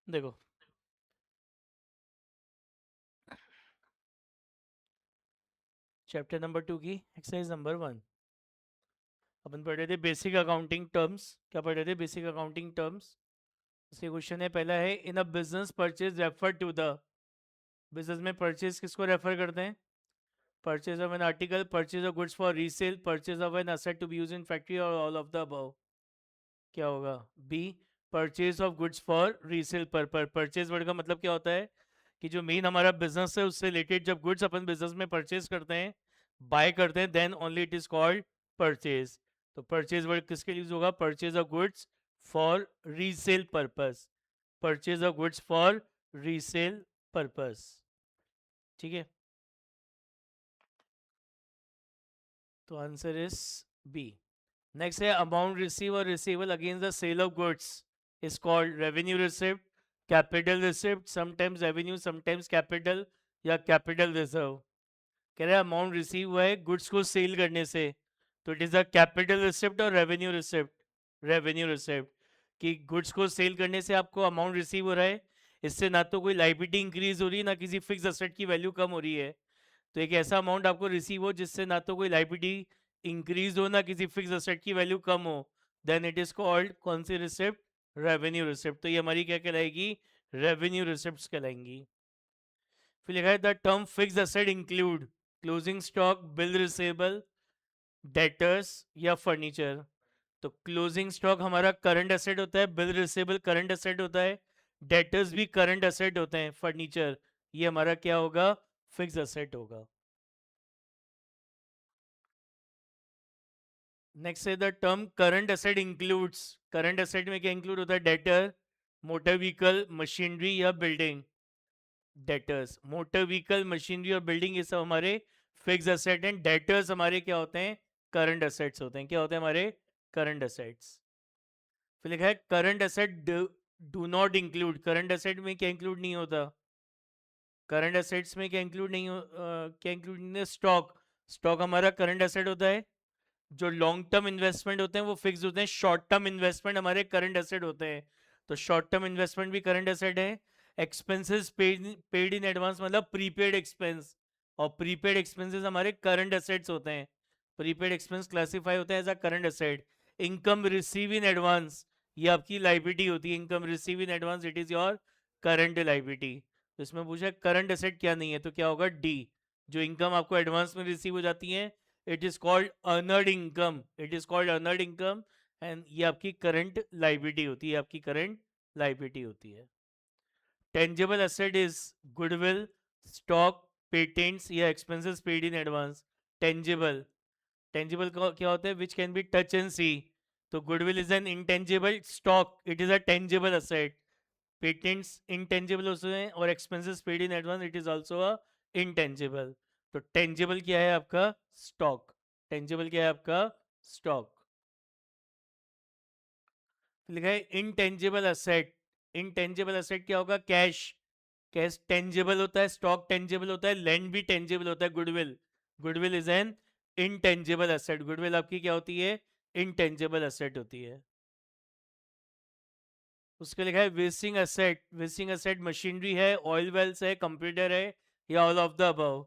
देखो chapter number 2 की exercise number 1 अपन पढ़ रहे थे बेसिक अकाउंटिंग टर्म्स। क्या पढ़ रहे थे? Basic accounting terms. इसके क्वेश्चन है, पहला है in a business purchase refer to the. Business में परचेज किसको रेफर करते हैं? Purchase of an article, purchase of goods for resale, purchase of an asset to be use in factory और all of the above. क्या होगा? B, purchase of goods for resale purpose. Purchase word का मतलब क्या होता है कि जो मेन हमारा बिजनेस है उससे रिलेटेड जब गुड्स अपन बिजनेस में परचेज करते हैं, बाय करते हैं, then only it is called purchase. तो परचेज वर्ड किसके यूज होगा? Purchase of goods for resale purpose. Purchase of goods for resale purpose. ठीक है, तो आंसर इज बी। नेक्स्ट है अमाउंट रिसीव और receivable against the sale of goods is called revenue receipt, capital receipt, sometimes revenue sometimes capital, या capital reserve. कह रहे हैं amount receive हुआ है गुड्स को सेल करने से, तो it is a capital receipt और रेवेन्यू रिसिप्ट। रेवेन्यू रिसिप्ट कि गुड्स को सेल करने से आपको अमाउंट रिसीव हो रहा है, इससे ना तो कोई लाइबिलिटी इंक्रीज हो रही है ना किसी फिक्स असेट की वैल्यू कम हो रही है। तो एक ऐसा अमाउंट आपको रिसीव हो जिससे ना तो कोई लाइबिलिटी इंक्रीज हो ना किसी फिक्स असेट की वैल्यू कम हो, देन इट इज कॉल्ड कौन सी रिसिप्ट? Revenue receipt. तो ये हमारी क्या कहलाएगी? रेवेन्यू रिसिप्ट कहलाएंगी। फिर लिखा है the term fix asset include closing stock, bill receivable, debtors या फर्नीचर। तो क्लोजिंग स्टॉक हमारा करंट एसेट होता है, बिल रिसेबल करंट एसेट होता है, डेटर्स भी करंट एसेट होते हैं, फर्नीचर ये हमारा क्या होगा? फिक्स एसेट होगा। नेक्स्ट है the term current asset includes. Current asset में क्या इंक्लूड होता है? डेटर, मोटर व्हीकल, मशीनरी या building. Debtors, motor vehicle, machinery और बिल्डिंग ये सब हमारे फिक्स एसेट हैं। डेटर्स हमारे क्या होते हैं? करंट एसेट्स होते हैं। क्या होते हैं हमारे? Current assets. फिर लिखा है current asset do not include. Current asset में क्या इंक्लूड नहीं होता? करंट एसेट्स में क्या इंक्लूड नहीं क्या इंक्लूड नहीं है? स्टॉक। स्टॉक हमारा करंट एसेट होता है। जो लॉन्ग टर्म इन्वेस्टमेंट होते हैं वो फिक्स होते हैं, शॉर्ट टर्म इन्वेस्टमेंट हमारे करंट एसेट होते हैं। तो शॉर्ट टर्म इन्वेस्टमेंट भी करंट एसेट है। एक्सपेंसेस पेड इन एडवांस मतलब प्रीपेड एक्सपेंस, और प्रीपेड एक्सपेंसेस हमारे करंट एसेट्स होते हैं। प्रीपेड एक्सपेंस क्लासीफाई होता है as a current asset. Income receive in advance ये आपकी लाइबिलिटी होती है। Income receive in advance it is your current liability. तो इसमें पूछा करंट एसेट क्या नहीं है, तो क्या होगा? डी, जो इनकम आपको एडवांस में रिसीव हो जाती है, it is called earned income. It is called earned income and ये आपकी करंट लाइबिलिटी होती है, आपकी करंट लाइबिलिटी होती है। Tangible asset is goodwill, stock, patents या expenses paid in advance. Tangible, tangible क्या होता है? Which can be touch and see. तो goodwill is an intangible, stock it is a tangible asset, patents intangible होते हैं और expenses paid in advance it is also a intangible. तो tangible क्या है आपका? स्टॉक। टेंजिबल क्या है आपका? स्टॉक। लिखा है इंटेंजिबल असेट। इंटेंजिबल असेट क्या होगा? कैश। कैश टेंजिबल होता है, स्टॉक टेंजिबल होता है, लैंड भी टेंजिबल होता है। Goodwill, goodwill is N intangible asset. Goodwill आपकी क्या होती है? इनटेंजिबल एसेट होती है। उसके लिखा है wasting asset. Wasting asset machinery है, ऑयल वेल्स है, कंप्यूटर है, या ऑल ऑफ द अबव।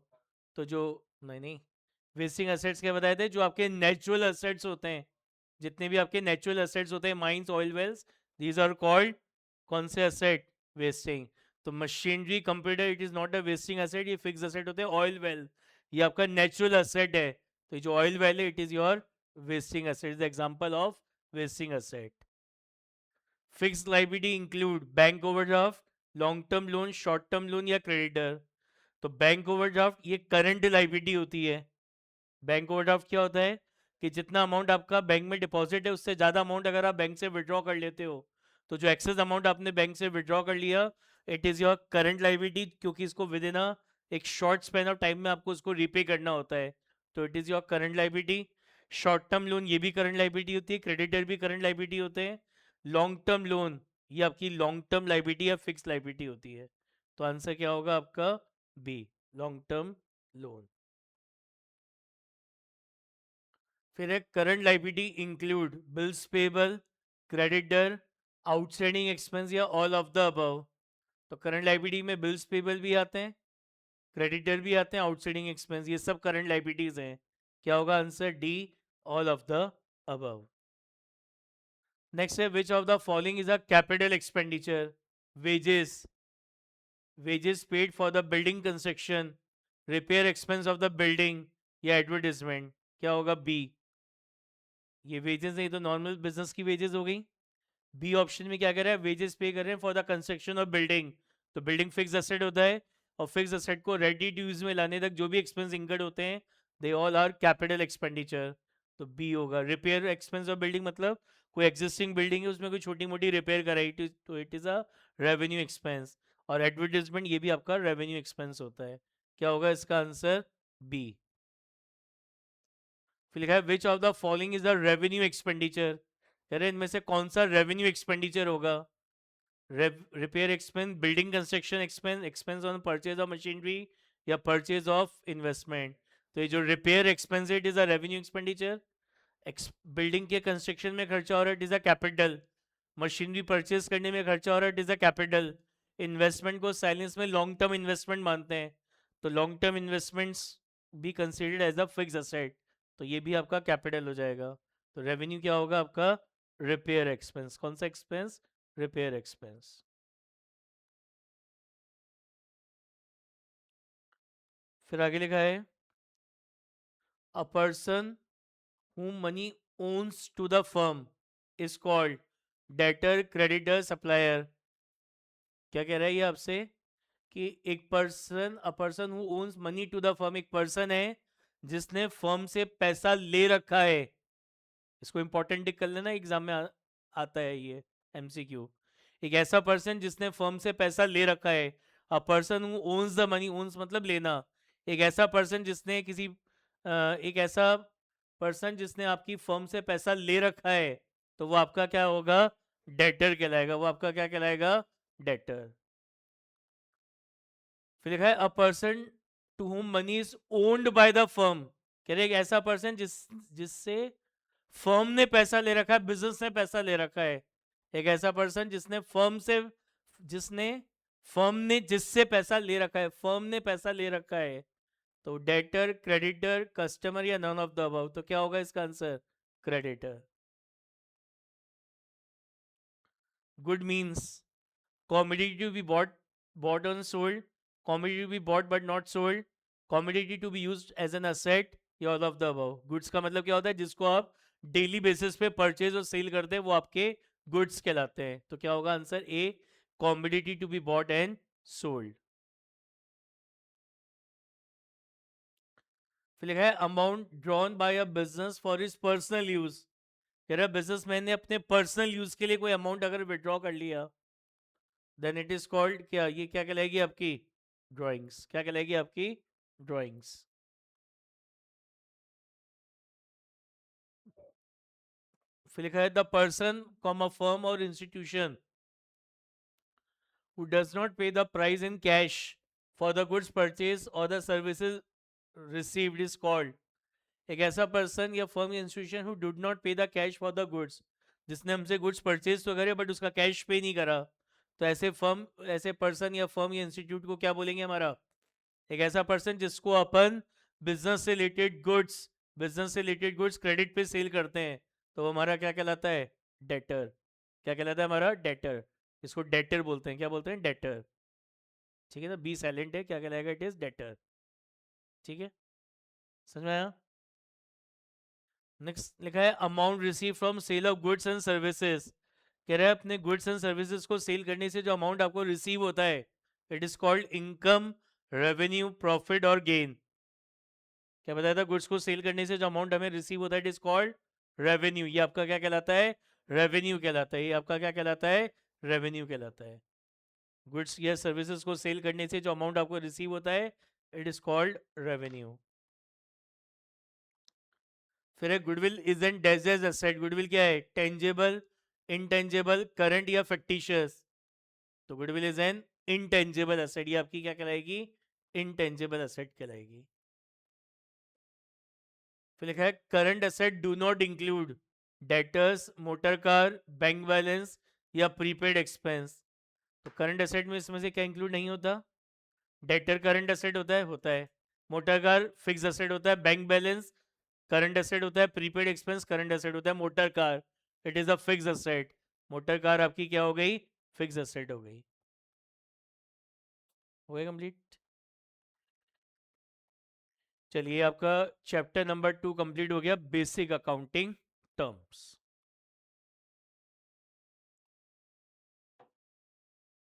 तो जो नहीं नहीं, वेस्टिंग एसेट्स क्या बताए थे? जो आपके नेचुरल एसेट्स होते हैं, जितने भी आपके नेचुरल एसेट्स होते हैं, mines, oil wells, these are called कौन से एसेट? वेस्टिंग। तो machinery, computer it is not a wasting asset, ये फिक्स एसेट होते हैं। ऑयल वेल ये आपका नेचुरल एसेट है, तो जो ऑयल वेल है it is your wasting asset, is example of wasting asset. Fix liability include bank overdraft, long term loan, short term loan या क्रेडिटर। तो बैंक ओवरड्राफ्ट ये करंट लाइबिलिटी होती है। बैंक ओवरड्राफ्ट क्या होता है कि जितना अमाउंट आपका बैंक में डिपॉजिट है उससे ज़्यादा अमाउंट अगर आप बैंक से विड्रॉ कर लेते हो, तो जो एक्सेस अमाउंट आपने बैंक से विड्रॉ कर लिया it is your current liability, क्योंकि इसको विद इन अ एक शॉर्ट स्पेन ऑफ टाइम में आपको उसको रीपे करना होता है, तो it is your current liability. Short term loan ये भी करंट लाइबिलिटी होती है, क्रेडिटर भी करंट लाइबिलिटी होते हैं। लॉन्ग टर्म लोन ये आपकी लॉन्ग टर्म लाइबिलिटी या फिक्स लाइबिलिटी होती है। तो आंसर क्या होगा आपका? B, long term loan. फिर है current liability include bills payable, creditor, outstanding expense या ऑल ऑफ द अबव। तो करंट लाइबिलिटी में बिल्स पेबल भी आते हैं, क्रेडिटर भी आते हैं, आउटस्टैंडिंग एक्सपेंस, ये सब करंट लाइबिलिटीज हैं। क्या होगा answer? D, all of the above. Next है which of the following is a capital expenditure? Wages, wages paid for the building construction, repair expense of the building या advertisement? क्या होगा? B. ये wages नहीं तो नॉर्मल बिजनेस की wages हो गई। बी ऑप्शन में क्या कर रहा है? वेजेस पे कर रहे हैं for the construction of building. तो बिल्डिंग फिक्स असेट होता है, और फिक्स असेट को रेडी टू यूज में लाने तक जो भी एक्सपेंस इंकर्ड होते हैं they all are capital expenditure. तो बी होगा। रिपेयर एक्सपेंस ऑफ बिल्डिंग मतलब कोई एग्जिस्टिंग बिल्डिंग है उसमें कोई छोटी मोटी रिपेयर कराई तो it is a revenue expense. और एडवर्टीजमेंट ये भी आपका रेवेन्यू एक्सपेंस होता है। क्या होगा इसका आंसर? बी। फिर लिखा है which of the following is the revenue expenditure? कह रहे हैं इनमें से कौन सा रेवेन्यू एक्सपेंडिचर होगा? Repair expense, building construction expense, expense on purchase of machinery, या परचेज ऑफ इन्वेस्टमेंट? तो ये जो repair expense it is a revenue expenditure. Building के कंस्ट्रक्शन में खर्चा हो रहा है it is a capital. Machinery purchase करने में खर्चा हो रहा है it is a capital. Investment को साइलेंस में लॉन्ग टर्म इन्वेस्टमेंट मानते हैं, तो long term investments be considered as a fix asset, तो ये भी आपका कैपिटल हो जाएगा। तो रेवेन्यू क्या होगा आपका? Repair expense. कौन सा एक्सपेंस? Repair expense. फिर आगे लिखा है a person whom money owns to the firm is called debtor, creditor, supplier। क्या कह रहा है ये आपसे? कि एक person, a person who owns money to the firm, एक पर्सन है जिसने फर्म से पैसा ले रखा है। इसको इंपॉर्टेंट टिक कर लेना, एग्जाम में आता है ये एमसीक्यू। एक ऐसा पर्सन जिसने फर्म से पैसा ले रखा है। A person who owns the money, owns मतलब लेना। एक ऐसा पर्सन जिसने किसी एक ऐसा पर्सन जिसने आपकी फर्म से पैसा ले रखा है, तो वो आपका क्या होगा? डेटर कहलाएगा। वो आपका क्या कहलाएगा? डेटर। फिर लिखा है a person to whom money is owned by the firm. कह रहे एक ऐसा पर्सन जिससे फर्म ने पैसा ले रखा है, बिजनेस ने पैसा ले रखा है। एक ऐसा पर्सन जिसने फर्म ने जिससे पैसा ले रखा है, फर्म ने पैसा ले रखा है। तो डेटर, क्रेडिटर, कस्टमर, या नन ऑफ द अबव? तो क्या होगा इसका answer? Creditor. Good means commodity to be bought and sold, commodity to be bought but not sold, commodity to be used as an asset, या all of the above? Goods का मतलब क्या होता है? जिसको आप डेली बेसिस पे purchase और सेल करते हैं वो आपके गुड्स कहलाते हैं। तो क्या होगा answer? A, commodity to be bought and sold. फिर लिखा है amount drawn by a business for his personal use. कह रहा है बिजनेसमैन ने अपने पर्सनल यूज के लिए कोई अमाउंट अगर विड्रॉ कर लिया, देन इट इज कॉल्ड क्या? ये क्या कहलाएगी आपकी? ड्राइंग्स। क्या कहलाएगी आपकी? ड्राइंग्स। फिर लिखा है the person com a firm और institution who does not pay the price in cash for the goods purchased or the services received is called। एक ऐसा पर्सन या फर्म या इंस्टीट्यूशन हु डूड नॉट पे the cash for the goods, जिसने हमसे goods purchase तो करे but उसका कैश पे नहीं करा, तो ऐसे फर्म, ऐसे पर्सन या फर्म या इंस्टीट्यूट को क्या बोलेंगे हमारा? एक ऐसा पर्सन जिसको अपन बिजनेस से रिलेटेड गुड्स क्रेडिट पे सेल करते हैं, तो वो हमारा क्या कहलाता है? डेटर। क्या कहलाता है हमारा? डेटर। इसको डेटर बोलते हैं। क्या बोलते हैं? डेटर। ठीक है ना? बी साइलेंट है। क्या कहलाएगा? It is debtor. ठीक है, समझ में आया? नेक्स्ट लिखा है amount receive from sale of goods and services. कह रहा है अपने गुड्स एंड सर्विसेज को सेल करने से जो अमाउंट आपको रिसीव होता है it is called income, revenue, profit और गेन। क्या बताया था? गुड्स को सेल करने से जो अमाउंट हमें रिसीव होता है इट इज कॉल्ड रेवेन्यू। ये आपका क्या कहलाता है? रेवेन्यू कहलाता है। ये आपका क्या कहलाता है? रेवेन्यू कहलाता है। गुड्स या सर्विसेज को सेल करने से जो अमाउंट आपको रिसीव होता है इट इज कॉल्ड रेवेन्यू। फिर है गुडविल इज एन डेजेज एसेट। गुडविल क्या है? टेंजेबल, इनटेंजेबल, करंट या फिक्टिशियस? तो goodwill is an intangible asset. ये आपकी क्या कहलाएगी? इनटेंजेबल एसेट कहलाएगी। फिर लिखा है current asset do not include debtors, motor car, bank balance या प्रीपेड एक्सपेंस। तो करंट एसेट में इसमें से क्या इंक्लूड नहीं होता? डेटर करंट एसेट होता है। मोटर कार फिक्स एसेट होता है। बैंक बैलेंस करंट एसेट होता है। प्रीपेड एक्सपेंस करंट एसेट होता है। Motor car it is a fix asset. Motor car आपकी क्या हो गई? फिक्स एसेट हो गई। हो गया कंप्लीट? चलिए आपका चैप्टर नंबर 2 कंप्लीट हो गया, बेसिक अकाउंटिंग टर्म्स।